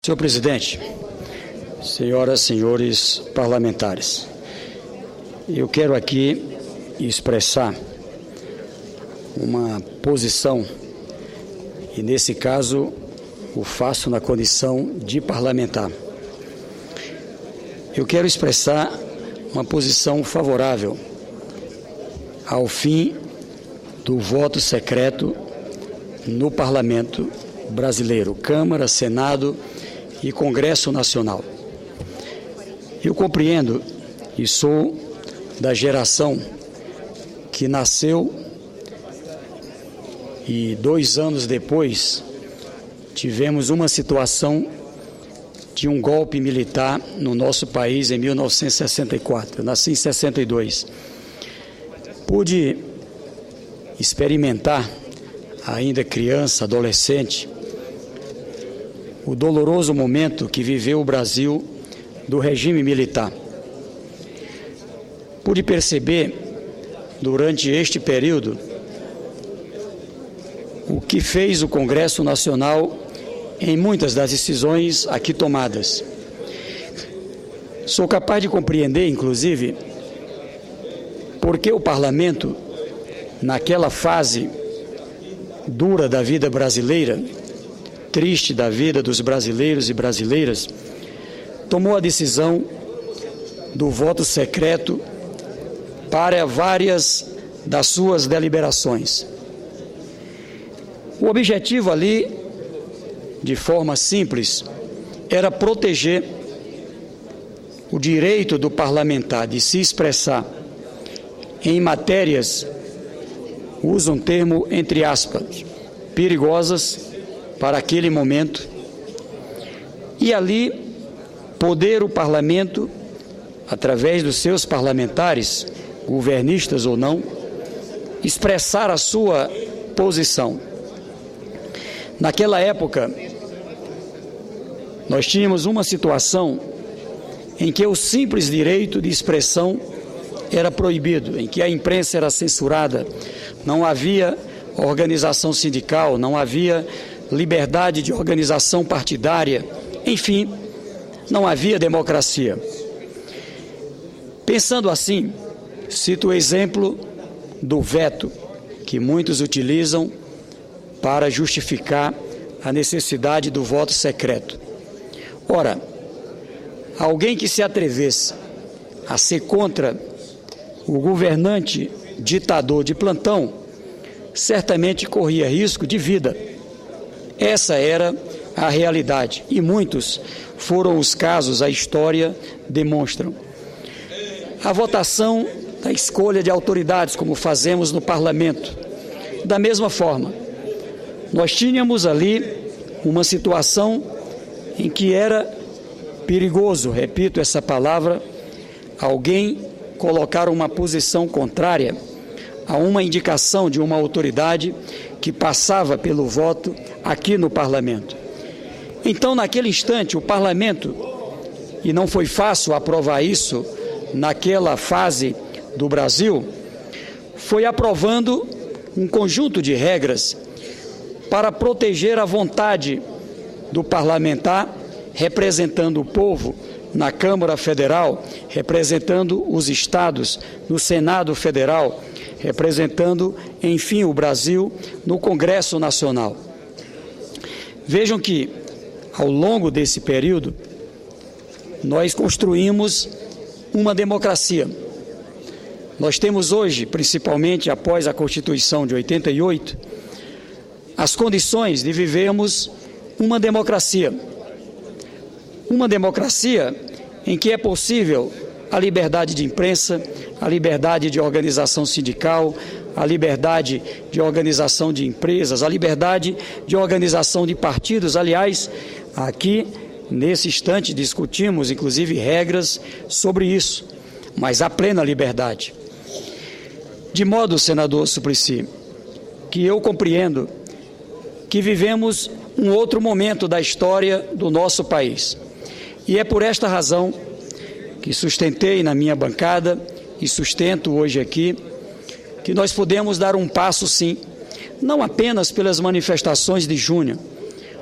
Senhor presidente, senhoras e senhores parlamentares, eu quero aqui expressar uma posição, e nesse caso o faço na condição de parlamentar. Eu quero expressar uma posição favorável ao fim do voto secreto no Parlamento brasileiro, Câmara, Senado e Congresso Nacional. Eu compreendo e sou da geração que nasceu e 2 anos depois tivemos uma situação de um golpe militar no nosso país em 1964. Eu nasci em 62. Pude experimentar, ainda criança, adolescente, o doloroso momento que viveu o Brasil do regime militar. Pude perceber, durante este período, o que fez o Congresso Nacional em muitas das decisões aqui tomadas. Sou capaz de compreender, inclusive, porque o Parlamento, naquela fase dura da vida brasileira, triste da vida dos brasileiros e brasileiras, tomou a decisão do voto secreto para várias das suas deliberações. O objetivo ali, de forma simples, era proteger o direito do parlamentar de se expressar em matérias, uso um termo entre aspas, perigosas para aquele momento, e ali poder o parlamento, através dos seus parlamentares, governistas ou não, expressar a sua posição. Naquela época, nós tínhamos uma situação em que o simples direito de expressão era proibido, em que a imprensa era censurada, não havia organização sindical, não havia liberdade de organização partidária, enfim, não havia democracia. Pensando assim, cito o exemplo do veto, que muitos utilizam para justificar a necessidade do voto secreto. Ora, alguém que se atrevesse a ser contra o governante ditador de plantão, certamente corria risco de vida. Essa era a realidade, e muitos foram os casos, a história demonstra. A votação da escolha de autoridades, como fazemos no parlamento, da mesma forma, nós tínhamos ali uma situação em que era perigoso, repito essa palavra, alguém colocar uma posição contrária a uma indicação de uma autoridade que passava pelo voto aqui no parlamento. Então, naquele instante, o parlamento, e não foi fácil aprovar isso naquela fase do Brasil, foi aprovando um conjunto de regras para proteger a vontade do parlamentar, representando o povo na Câmara Federal, representando os estados no Senado Federal, representando, enfim, o Brasil no Congresso Nacional. Vejam que, ao longo desse período, nós construímos uma democracia. Nós temos hoje, principalmente após a Constituição de 88, as condições de vivermos uma democracia. Uma democracia em que é possível a liberdade de imprensa, a liberdade de organização sindical, a liberdade de organização de empresas, a liberdade de organização de partidos. Aliás, aqui, nesse instante, discutimos, inclusive, regras sobre isso, mas há plena liberdade. De modo, senador Suplicy, que eu compreendo que vivemos um outro momento da história do nosso país. E é por esta razão que sustentei na minha bancada e sustento hoje aqui, que nós podemos dar um passo sim, não apenas pelas manifestações de junho,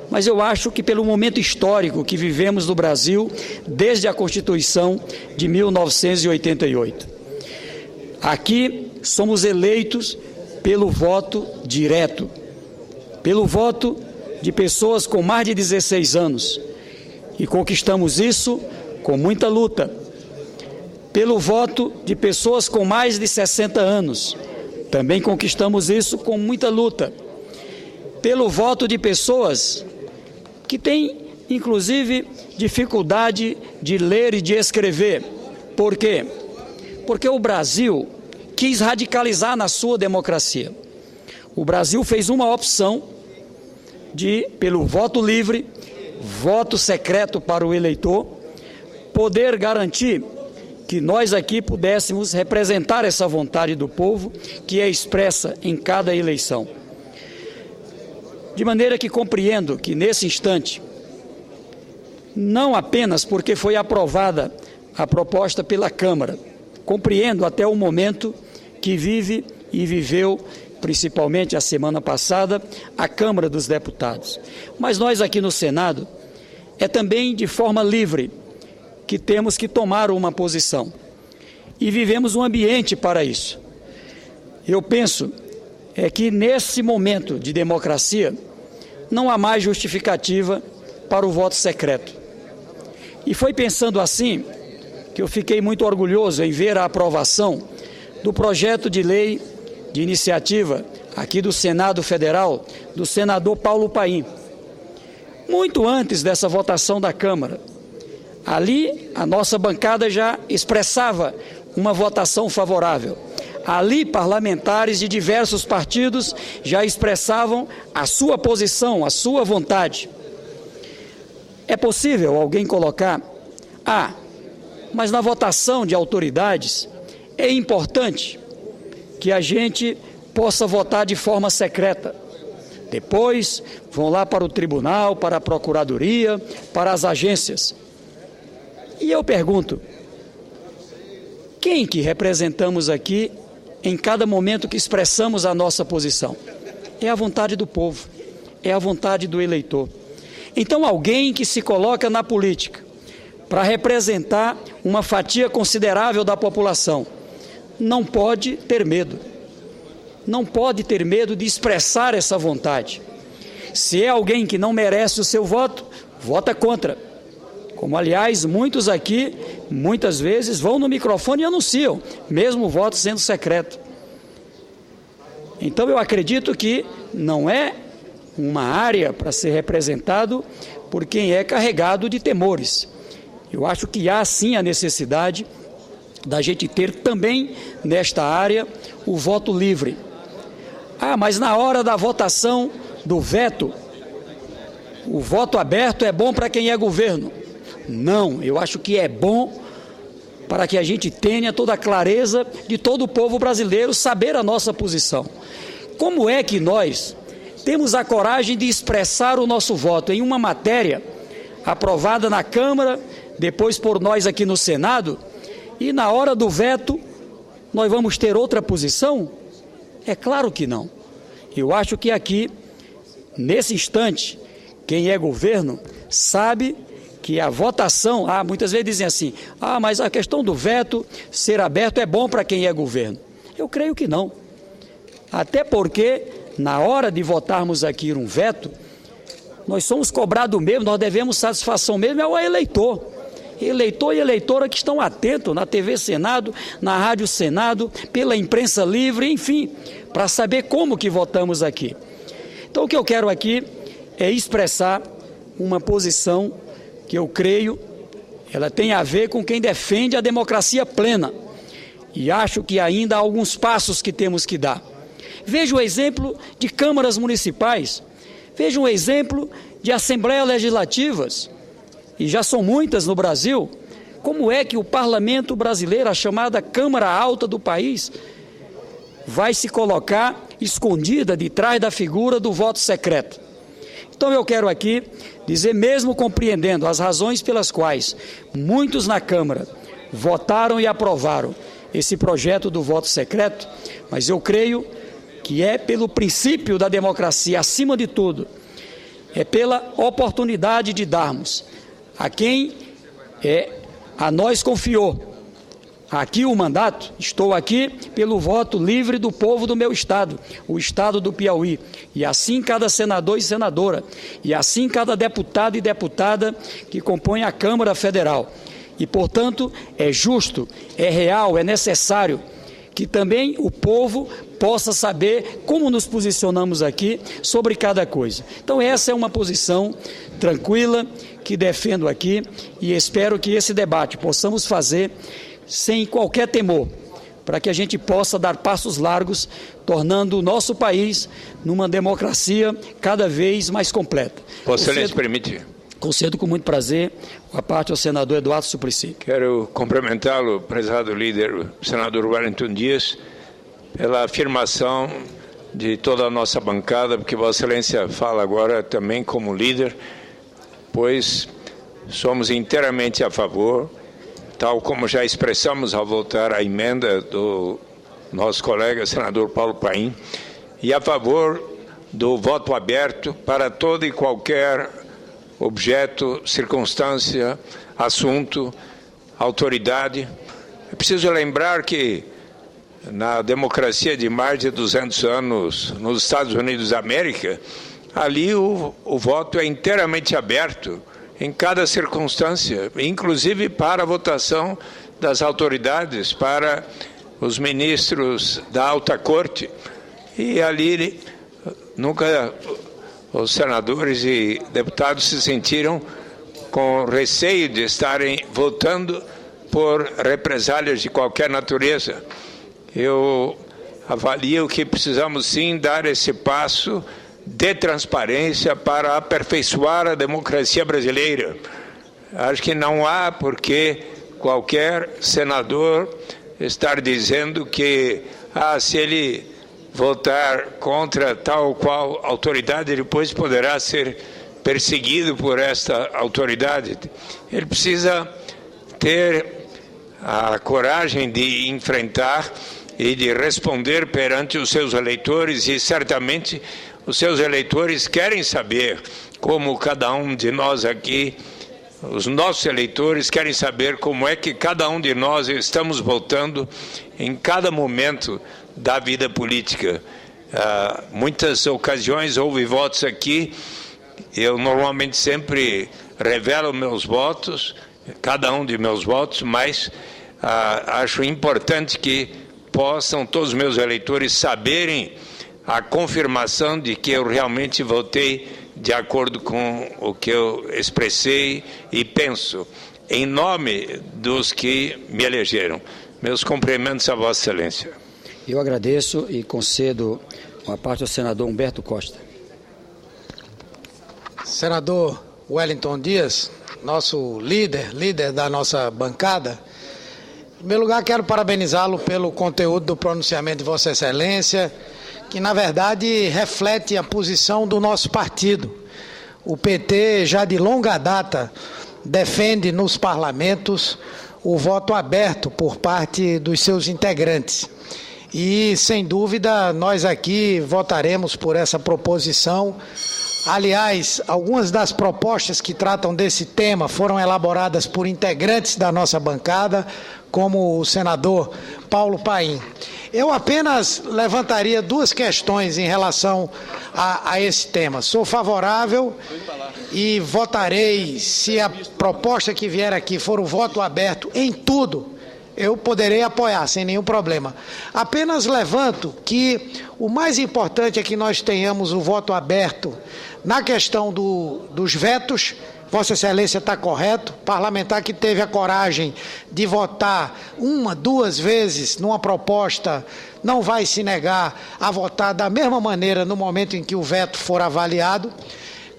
mas eu acho que pelo momento histórico que vivemos no Brasil desde a Constituição de 1988. Aqui somos eleitos pelo voto direto, pelo voto de pessoas com mais de 16 anos, e conquistamos isso com muita luta. Pelo voto de pessoas com mais de 60 anos, também conquistamos isso com muita luta. Pelo voto de pessoas que têm, inclusive, dificuldade de ler e de escrever. Por quê? Porque o Brasil quis radicalizar na sua democracia. O Brasil fez uma opção de, pelo voto livre, voto secreto para o eleitor, poder garantir que nós aqui pudéssemos representar essa vontade do povo que é expressa em cada eleição. De maneira que compreendo que nesse instante, não apenas porque foi aprovada a proposta pela Câmara, compreendo até o momento que vive e viveu, principalmente a semana passada, a Câmara dos Deputados. Mas nós aqui no Senado, é também de forma livre que temos que tomar uma posição. E vivemos um ambiente para isso. Eu penso que nesse momento de democracia, não há mais justificativa para o voto secreto. E foi pensando assim que eu fiquei muito orgulhoso em ver a aprovação do projeto de lei de iniciativa aqui do Senado Federal, do senador Paulo Paim. Muito antes dessa votação da Câmara, ali a nossa bancada já expressava uma votação favorável. Ali parlamentares de diversos partidos já expressavam a sua posição, a sua vontade. É possível alguém colocar, mas na votação de autoridades é importante que a gente possa votar de forma secreta. Depois vão lá para o tribunal, para a procuradoria, para as agências. E eu pergunto, quem que representamos aqui em cada momento que expressamos a nossa posição? É a vontade do povo, é a vontade do eleitor. Então alguém que se coloca na política para representar uma fatia considerável da população não pode ter medo. Não pode ter medo de expressar essa vontade. Se é alguém que não merece o seu voto, vota contra. Como, aliás, muitos aqui, muitas vezes, vão no microfone e anunciam, mesmo o voto sendo secreto. Então, eu acredito que não é uma área para ser representado por quem é carregado de temores. Eu acho que há, sim, a necessidade da gente ter também, nesta área, o voto livre. Mas na hora da votação do veto, o voto aberto é bom para quem é governo. Não, eu acho que é bom para que a gente tenha toda a clareza de todo o povo brasileiro saber a nossa posição. Como é que nós temos a coragem de expressar o nosso voto em uma matéria aprovada na Câmara, depois por nós aqui no Senado, e na hora do veto nós vamos ter outra posição? É claro que não. Eu acho que aqui, nesse instante, quem é governo sabe que a votação, muitas vezes dizem assim, mas a questão do veto ser aberto é bom para quem é governo. Eu creio que não. Até porque, na hora de votarmos aqui um veto, nós somos cobrados mesmo, nós devemos satisfação mesmo ao eleitor. Eleitor e eleitora que estão atentos na TV Senado, na Rádio Senado, pela imprensa livre, enfim, para saber como que votamos aqui. Então, o que eu quero aqui é expressar uma posição que eu creio, ela tem a ver com quem defende a democracia plena. E acho que ainda há alguns passos que temos que dar. Veja o exemplo de câmaras municipais, veja um exemplo de assembleias legislativas, e já são muitas no Brasil. Como é que o parlamento brasileiro, a chamada Câmara Alta do país, vai se colocar escondida de trás da figura do voto secreto? Então eu quero aqui dizer, mesmo compreendendo as razões pelas quais muitos na Câmara votaram e aprovaram esse projeto do voto secreto, mas eu creio que é pelo princípio da democracia, acima de tudo, é pela oportunidade de darmos a quem a nós confiou aqui o mandato. Estou aqui pelo voto livre do povo do meu estado, o estado do Piauí, e assim cada senador e senadora, e assim cada deputado e deputada que compõem a Câmara Federal. E, portanto, é justo, é real, é necessário que também o povo possa saber como nos posicionamos aqui sobre cada coisa. Então, essa é uma posição tranquila que defendo aqui e espero que esse debate possamos fazer sem qualquer temor, para que a gente possa dar passos largos, tornando o nosso país numa democracia cada vez mais completa. Vossa Excelência permite? Concedo com muito prazer a parte ao senador Eduardo Suplicy. Quero cumprimentá-lo, prezado líder, o senador Wellington Dias, pela afirmação de toda a nossa bancada, porque Vossa Excelência fala agora também como líder, pois somos inteiramente a favor, tal como já expressamos ao votar a emenda do nosso colega senador Paulo Paim, e a favor do voto aberto para todo e qualquer objeto, circunstância, assunto, autoridade. É preciso lembrar que na democracia de mais de 200 anos nos Estados Unidos da América, ali o voto é inteiramente aberto em cada circunstância, inclusive para a votação das autoridades, para os ministros da alta corte. E ali nunca os senadores e deputados se sentiram com receio de estarem votando por represálias de qualquer natureza. Eu avalio que precisamos sim dar esse passo de transparência para aperfeiçoar a democracia brasileira. Acho que não há por que qualquer senador estar dizendo que se ele votar contra tal ou qual autoridade, depois poderá ser perseguido por esta autoridade. Ele precisa ter a coragem de enfrentar e de responder perante os seus eleitores, e certamente os seus eleitores querem saber como cada um de nós aqui, os nossos eleitores querem saber como é que cada um de nós estamos votando em cada momento da vida política. Muitas ocasiões houve votos aqui, eu normalmente sempre revelo meus votos, cada um de meus votos, mas acho importante que possam todos os meus eleitores saberem a confirmação de que eu realmente votei de acordo com o que eu expressei e penso, em nome dos que me elegeram. Meus cumprimentos a Vossa Excelência. Eu agradeço e concedo uma parte ao senador Humberto Costa. Senador Wellington Dias, nosso líder da nossa bancada, em primeiro lugar quero parabenizá-lo pelo conteúdo do pronunciamento de Vossa Excelência, que na verdade reflete a posição do nosso partido. O PT já de longa data defende nos parlamentos o voto aberto por parte dos seus integrantes. E, sem dúvida, nós aqui votaremos por essa proposição. Aliás, algumas das propostas que tratam desse tema foram elaboradas por integrantes da nossa bancada, como o senador Paulo Paim. Eu apenas levantaria duas questões em relação a esse tema. Sou favorável e votarei, se a proposta que vier aqui for o voto aberto em tudo, eu poderei apoiar sem nenhum problema. Apenas levanto que o mais importante é que nós tenhamos o voto aberto na questão dos vetos. Vossa Excelência está correto, parlamentar que teve a coragem de votar uma, duas vezes numa proposta, não vai se negar a votar da mesma maneira no momento em que o veto for avaliado.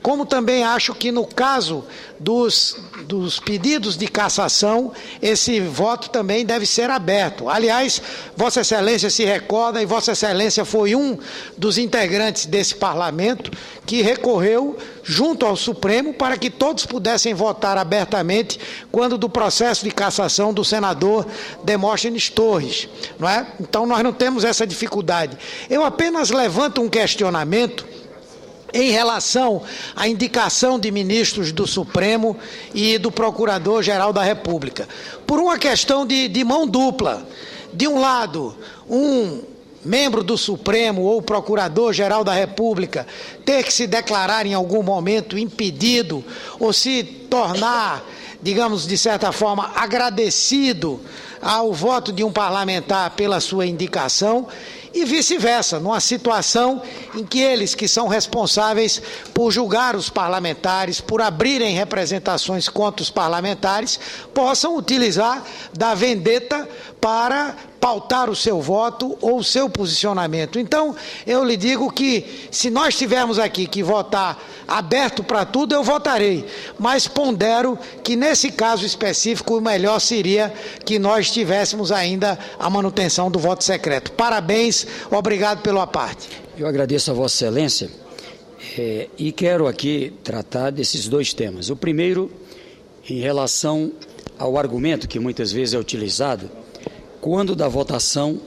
Como também acho que no caso dos pedidos de cassação, esse voto também deve ser aberto. Aliás, Vossa Excelência se recorda, e Vossa Excelência foi um dos integrantes desse parlamento que recorreu junto ao Supremo para que todos pudessem votar abertamente quando do processo de cassação do senador Demóstenes Torres, não é? Então nós não temos essa dificuldade. Eu apenas levanto um questionamento em relação à indicação de ministros do Supremo e do Procurador-Geral da República, por uma questão de mão dupla. De um lado, um membro do Supremo ou Procurador-Geral da República ter que se declarar em algum momento impedido ou se tornar, digamos, de certa forma, agradecido ao voto de um parlamentar pela sua indicação, e vice-versa, numa situação em que eles que são responsáveis por julgar os parlamentares, por abrirem representações contra os parlamentares, possam utilizar da vendetta para pautar o seu voto ou o seu posicionamento. Então, eu lhe digo que, se nós tivermos aqui que votar aberto para tudo, eu votarei, mas pondero que, nesse caso específico, o melhor seria que nós tivéssemos ainda a manutenção do voto secreto. Parabéns, obrigado pela parte. Eu agradeço a Vossa Excelência e quero aqui tratar desses dois temas. O primeiro, em relação ao argumento que muitas vezes é utilizado quando da votação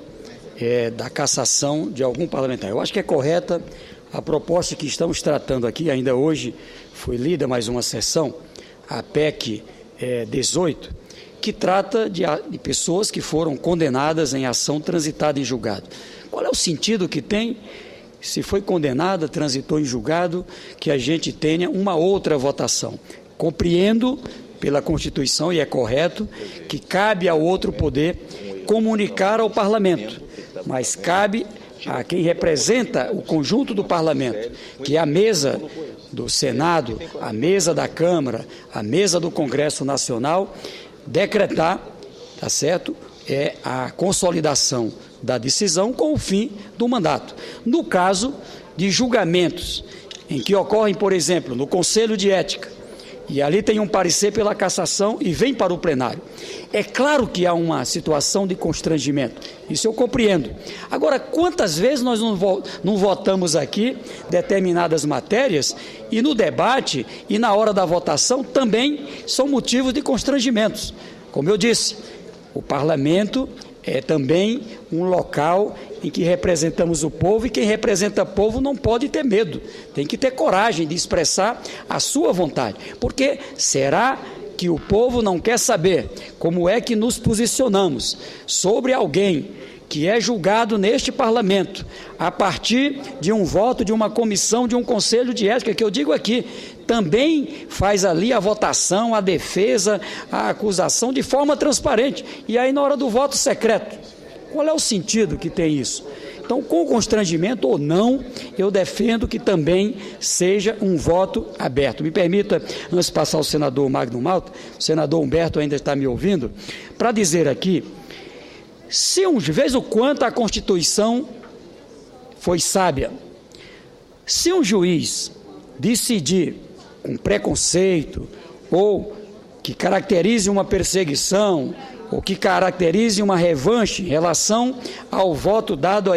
da cassação de algum parlamentar. Eu acho que é correta a proposta que estamos tratando aqui. Ainda hoje foi lida mais uma sessão, a PEC 18, que trata de pessoas que foram condenadas em ação transitada em julgado. Qual é o sentido que tem, se foi condenada, transitou em julgado, que a gente tenha uma outra votação? Compreendo pela Constituição, e é correto, que cabe ao outro poder comunicar ao Parlamento, mas cabe a quem representa o conjunto do Parlamento, que é a mesa do Senado, a mesa da Câmara, a mesa do Congresso Nacional, decretar, tá certo, a consolidação da decisão com o fim do mandato. No caso de julgamentos em que ocorrem, por exemplo, no Conselho de Ética, e ali tem um parecer pela cassação e vem para o plenário. É claro que há uma situação de constrangimento, isso eu compreendo. Agora, quantas vezes nós não votamos aqui determinadas matérias e no debate e na hora da votação também são motivos de constrangimentos? Como eu disse, o Parlamento é também um local em que representamos o povo, e quem representa o povo não pode ter medo, tem que ter coragem de expressar a sua vontade, porque será que o povo não quer saber como é que nos posicionamos sobre alguém que é julgado neste Parlamento, a partir de um voto de uma comissão, de um conselho de ética, que eu digo aqui, também faz ali a votação, a defesa, a acusação de forma transparente, e aí na hora do voto secreto, qual é o sentido que tem isso? Então, com constrangimento ou não, eu defendo que também seja um voto aberto. Me permita, antes de passar ao senador Magno Malta, o senador Humberto ainda está me ouvindo, para dizer aqui, se de vez em quando a Constituição foi sábia, se um juiz decidir com preconceito, ou que caracterize uma perseguição, ou que caracterize uma revanche em relação ao voto dado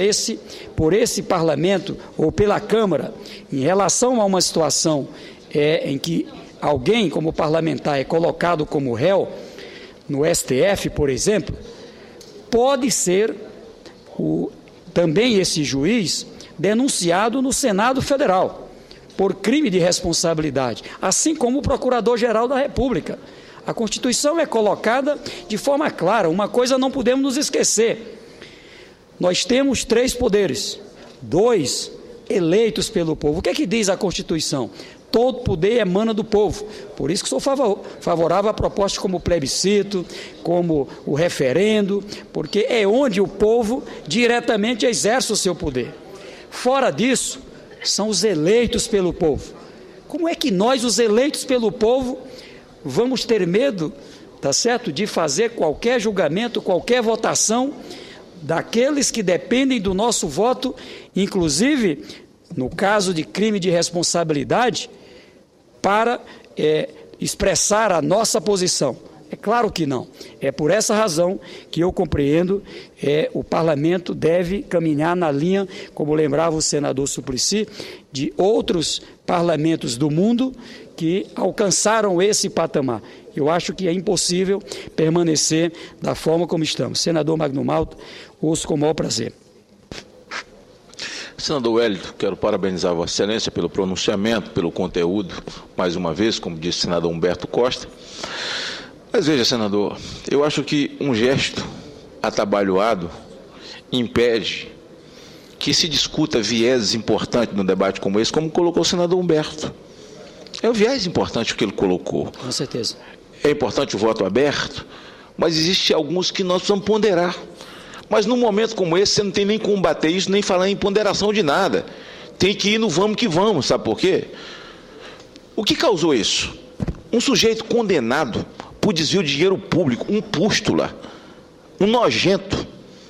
por esse parlamento ou pela Câmara, em relação a uma situação em que alguém como parlamentar é colocado como réu no STF, por exemplo, pode ser também esse juiz denunciado no Senado Federal por crime de responsabilidade, assim como o Procurador-Geral da República. A Constituição é colocada de forma clara, uma coisa não podemos nos esquecer. Nós temos 3 poderes, 2 eleitos pelo povo. O que é que diz a Constituição? Todo poder emana do povo. Por isso que sou favorável a propostas como o plebiscito, como o referendo, porque é onde o povo diretamente exerce o seu poder. Fora disso, são os eleitos pelo povo. Como é que nós, os eleitos pelo povo, vamos ter medo, tá certo, de fazer qualquer julgamento, qualquer votação daqueles que dependem do nosso voto, inclusive, no caso de crime de responsabilidade, para expressar a nossa posição? É claro que não. É por essa razão que eu compreendo, o Parlamento deve caminhar na linha, como lembrava o senador Suplicy, de outros parlamentos do mundo que alcançaram esse patamar. Eu acho que é impossível permanecer da forma como estamos. Senador Magno Malta, ouço com o maior prazer. Senador Wellington, quero parabenizar Vossa Excelência pelo pronunciamento, pelo conteúdo, mais uma vez, como disse o senador Humberto Costa. Mas veja, senador, eu acho que um gesto atabalhoado impede que se discuta vieses importantes num debate como esse, como colocou o senador Humberto. É um viés importante o que ele colocou. Com certeza. É importante o voto aberto, mas existem alguns que nós precisamos ponderar. Mas num momento como esse, você não tem nem como combater isso, nem falar em ponderação de nada. Tem que ir no vamos que vamos, sabe por quê? O que causou isso? Um sujeito condenado por desvio de dinheiro público, um pústula, um nojento,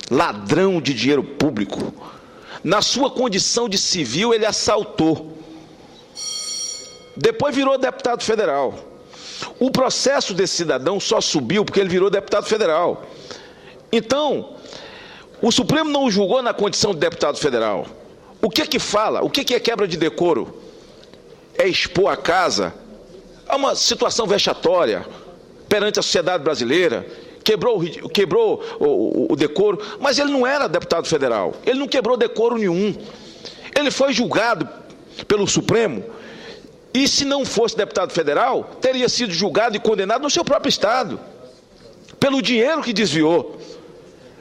ladrão de dinheiro público. Na sua condição de civil, ele assaltou. Depois virou deputado federal. O processo desse cidadão só subiu porque ele virou deputado federal. Então, o Supremo não o julgou na condição de deputado federal. O que é que fala? O que é quebra de decoro? É expor a casa a uma situação vexatória perante a sociedade brasileira. Quebrou o decoro, mas ele não era deputado federal. Ele não quebrou decoro nenhum. Ele foi julgado pelo Supremo e, se não fosse deputado federal, teria sido julgado e condenado no seu próprio estado, pelo dinheiro que desviou.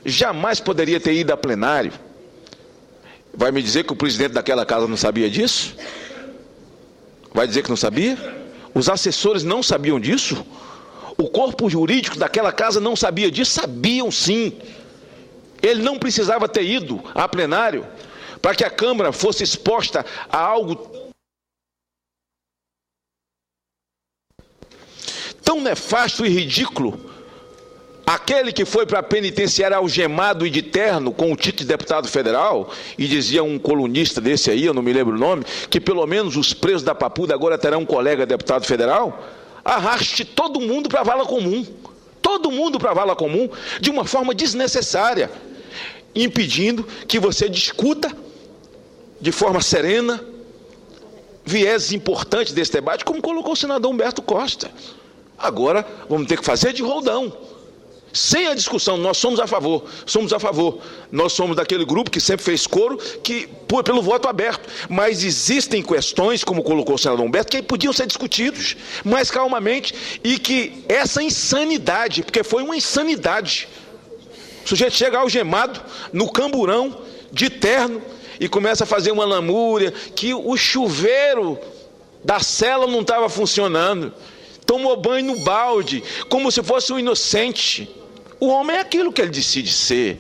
Jamais poderia ter ido a plenário. Vai me dizer que o presidente daquela casa não sabia disso? Vai dizer que não sabia? Os assessores não sabiam disso? O corpo jurídico daquela casa não sabia disso? Sabiam sim. Ele não precisava ter ido a plenário para que a Câmara fosse exposta a algo tão nefasto e ridículo. Aquele que foi para a penitenciária algemado e de terno com o título de deputado federal, e dizia um colunista desse aí, eu não me lembro o nome, que pelo menos os presos da Papuda agora terão um colega deputado federal, arraste todo mundo para a vala comum. Todo mundo para a vala comum, de uma forma desnecessária, impedindo que você discuta de forma serena viés importantes desse debate, como colocou o senador Humberto Costa. Agora vamos ter que fazer de roldão. Sem a discussão, nós somos a favor, Nós somos daquele grupo que sempre fez coro pelo voto aberto. Mas existem questões, como colocou o senador Humberto, que podiam ser discutidos mais calmamente e que essa insanidade, porque foi uma insanidade. O sujeito chega algemado, no camburão, de terno, e começa a fazer uma lamúria, que o chuveiro da cela não estava funcionando. Tomou banho no balde, como se fosse um inocente. O homem é aquilo que ele decide ser.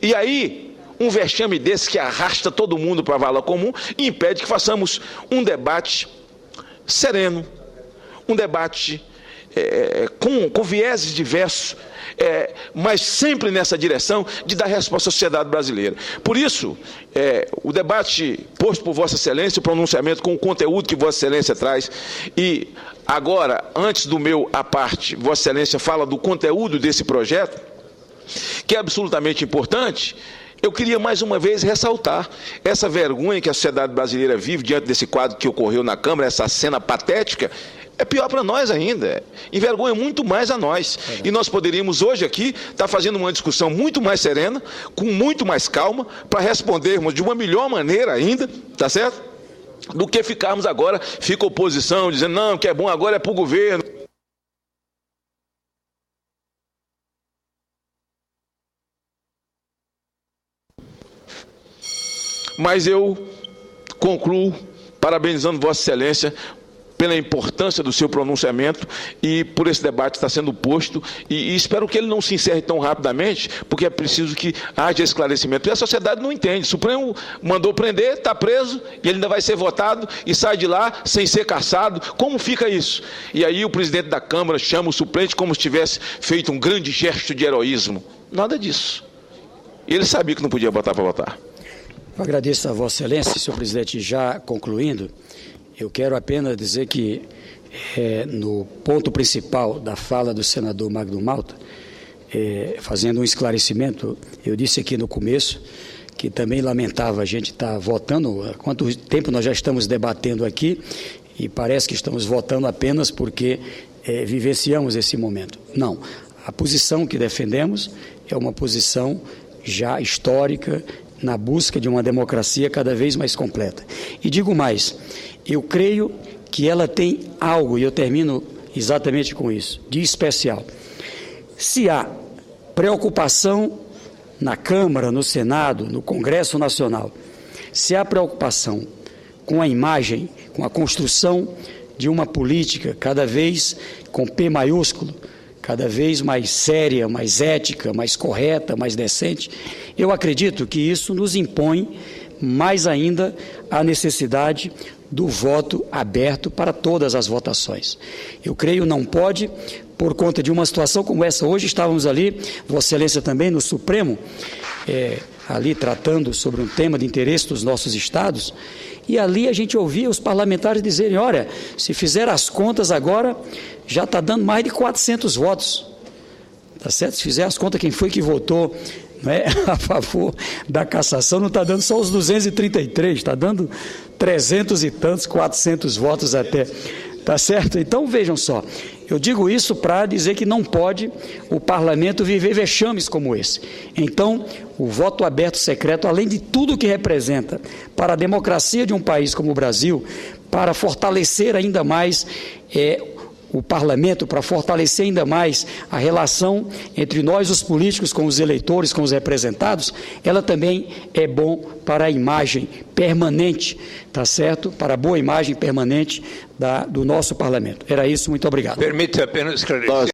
E aí, um vexame desse que arrasta todo mundo para a vala comum impede que façamos um debate sereno, um debate com vieses diversos, mas sempre nessa direção de dar resposta à sociedade brasileira. Por isso, o debate posto por Vossa Excelência, o pronunciamento com o conteúdo que Vossa Excelência traz, e agora, antes do meu à parte, Vossa Excelência fala do conteúdo desse projeto, que é absolutamente importante. Eu queria mais uma vez ressaltar essa vergonha que a sociedade brasileira vive diante desse quadro que ocorreu na Câmara, essa cena patética. É pior para nós ainda, envergonha muito mais a nós. E nós poderíamos hoje aqui estar fazendo uma discussão muito mais serena, com muito mais calma, para respondermos de uma melhor maneira ainda, tá certo? Do que ficarmos agora, fica oposição, dizendo, não, o que é bom agora é para o governo. Mas eu concluo parabenizando Vossa Excelência pela importância do seu pronunciamento e por esse debate estar sendo posto, e espero que ele não se encerre tão rapidamente, porque é preciso que haja esclarecimento. E a sociedade não entende. O Supremo mandou prender, está preso, e ele ainda vai ser votado e sai de lá sem ser cassado. Como fica isso? E aí o presidente da Câmara chama o suplente como se tivesse feito um grande gesto de heroísmo. Nada disso. Ele sabia que não podia botar para votar. Eu agradeço a Vossa Excelência, senhor presidente. Já concluindo, eu quero apenas dizer que, no ponto principal da fala do senador Magno Malta, fazendo um esclarecimento, eu disse aqui no começo que também lamentava a gente estar votando, há quanto tempo nós já estamos debatendo aqui, e parece que estamos votando apenas porque vivenciamos esse momento. Não, a posição que defendemos é uma posição já histórica na busca de uma democracia cada vez mais completa. E digo mais, eu creio que ela tem algo, e eu termino exatamente com isso, de especial. Se há preocupação na Câmara, no Senado, no Congresso Nacional, se há preocupação com a imagem, com a construção de uma política cada vez com P maiúsculo, cada vez mais séria, mais ética, mais correta, mais decente, eu acredito que isso nos impõe mais ainda a necessidade do voto aberto para todas as votações. Eu creio não pode, por conta de uma situação como essa. Hoje estávamos ali, Vossa Excelência também, no Supremo, ali tratando sobre um tema de interesse dos nossos estados, e ali a gente ouvia os parlamentares dizerem, olha, se fizer as contas agora, já está dando mais de 400 votos. Tá certo? Se fizer as contas, quem foi que votou, né, a favor da cassação, não está dando só os 233, está dando 300 e tantos, 400 votos até. Tá certo? Então, vejam só, eu digo isso para dizer que não pode o parlamento viver vexames como esse. Então, o voto aberto secreto, além de tudo que representa para a democracia de um país como o Brasil, para fortalecer ainda mais o parlamento, para fortalecer ainda mais a relação entre nós, os políticos, com os eleitores, com os representados, ela também é bom para a imagem permanente, tá certo? Para a boa imagem permanente do nosso parlamento. Era isso, muito obrigado. Permita apenas esclarecer.